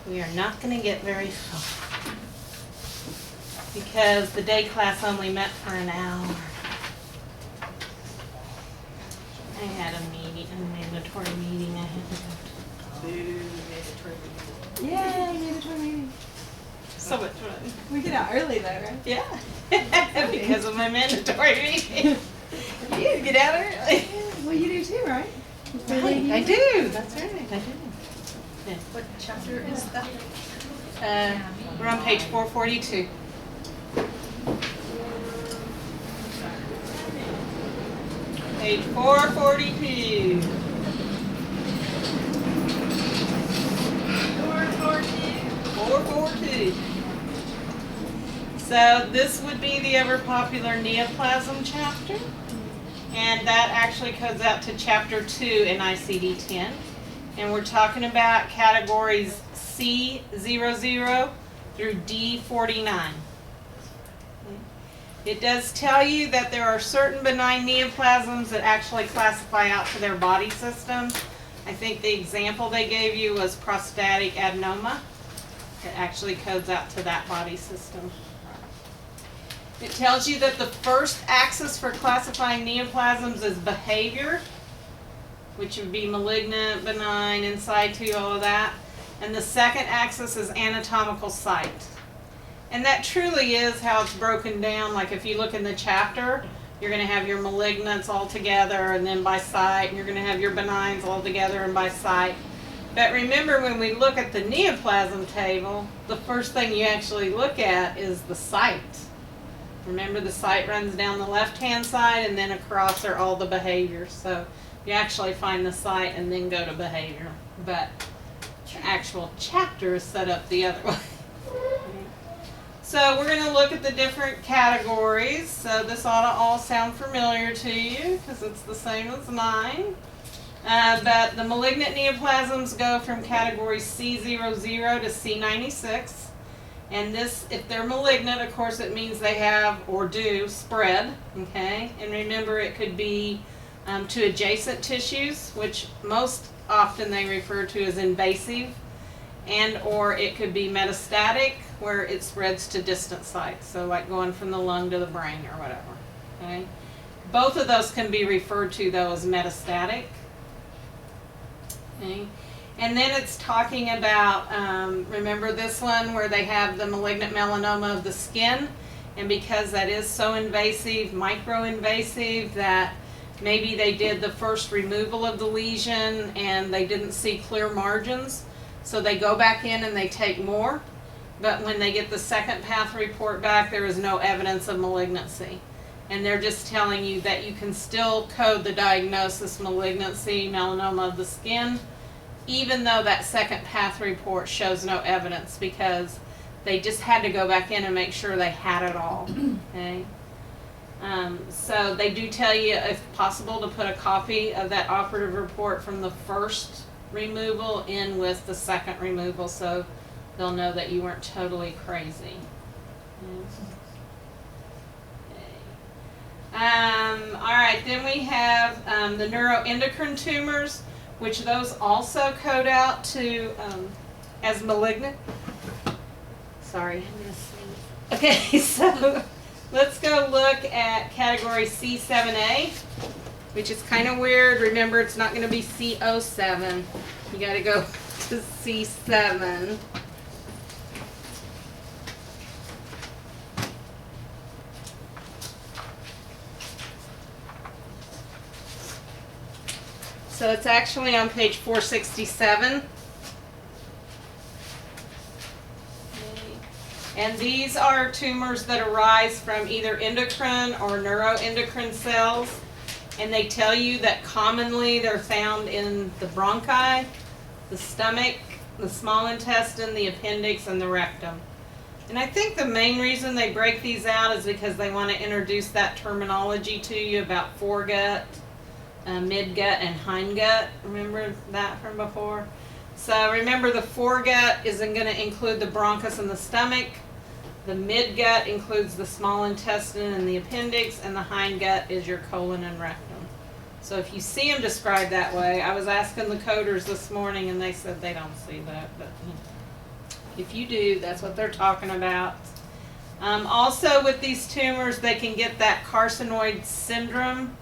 we are not going to get very far because the day class only met for an hour. I had a meeting, a mandatory meeting I had to go to. Mandatory meeting. Yay, mandatory meeting. So much fun. We get out early though, right? Yeah, because of my mandatory meeting. You get out early. Well, you do too, right? Right, I do. That's right, I do. Yeah. What chapter is that? We're on page 442. Page 442. 442. So this would be the ever popular neoplasm chapter, and that actually codes out to chapter 2 in ICD-10, and we're talking about categories C00 through D49. It does tell you that there are certain benign neoplasms that actually classify out to their body system. I think the example they gave you was prostatic adenoma. It actually codes out to that body system. It tells you that the first axis for classifying neoplasms is behavior, which would be malignant, benign, in situ, all of that. And the second axis is anatomical site. And that truly is how it's broken down. Like if you look in the chapter, you're going to have your malignants all together and then by site, and you're going to have your benigns all together and by site. But remember, when we look at the neoplasm table, the first thing you actually look at is the site. Remember, the site runs down the left-hand side and then across are all the behaviors. So you actually find the site and then go to behavior. But the actual chapter is set up the other way. So we're going to look at the different categories. So this ought to all sound familiar to you because it's the same as mine. But the malignant neoplasms go from category C00 to C96. And this, if they're malignant, of course, it means they have or do spread. Okay? And remember, it could be to adjacent tissues, which most often they refer to as invasive. And or it could be metastatic, where it spreads to distant sites. So like going from the lung to the brain or whatever. Okay? Both of those can be referred to, though, as metastatic. Okay. And then it's talking about, remember this one where they have the malignant melanoma of the skin, and because that is so invasive, microinvasive, that maybe they did the first removal of the lesion and they didn't see clear margins, so they go back in and they take more, but when they get the second path report back, there is no evidence of malignancy. And they're just telling you that you can still code the diagnosis malignancy, melanoma of the skin, even though that second path report shows no evidence, because they just had to go back in and make sure they had it all. Okay. So they do tell you, if possible, to put a copy of that operative report from the first removal in with the second removal, so they'll know that you weren't totally crazy. All right, then we have the neuroendocrine tumors, which those also code out to as malignant. Sorry, I'm going to sneeze. Okay, so let's go look at category C7A, which is kind of weird. Remember, it's not going to be C07. You got to go to C7. So it's actually on page 467. And these are tumors that arise from either endocrine or neuroendocrine cells. And they tell you that commonly they're found in the bronchi, the stomach, the small intestine, the appendix, and the rectum. And I think the main reason they break these out is because they want to introduce that terminology to you about foregut, midgut, and hindgut. Remember that from before? So remember, the foregut isn't going to include the bronchus and the stomach. The midgut includes the small intestine and the appendix, and the hindgut is your colon and rectum. So if you see them described that way, I was asking the coders this morning and they said they don't see that, but If you do, that's what they're talking about. Also with these tumors, they can get that carcinoid syndrome,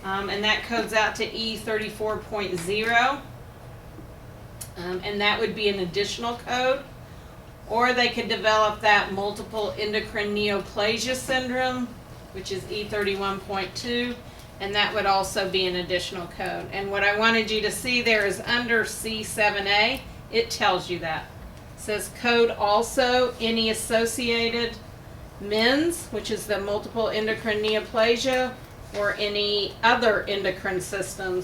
and that codes out to E34.0. And that would be an additional code. Or they could develop that multiple endocrine neoplasia syndrome, which is E31.2, and that would also be an additional code. And what I wanted you to see there is under C7A, it tells you that. It says code also any associated MINS, which is the multiple endocrine neoplasia, or any other endocrine syndrome,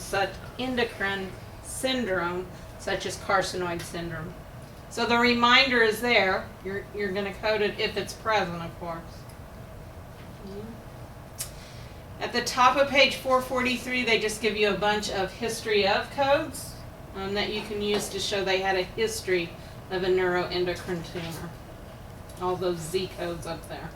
such as carcinoid syndrome. So the reminder is there. You're going to code it if it's present, of course. At the top of page 443, they just give you a bunch of history of codes that you can use to show they had a history of a neuroendocrine tumor. All those Z codes up there.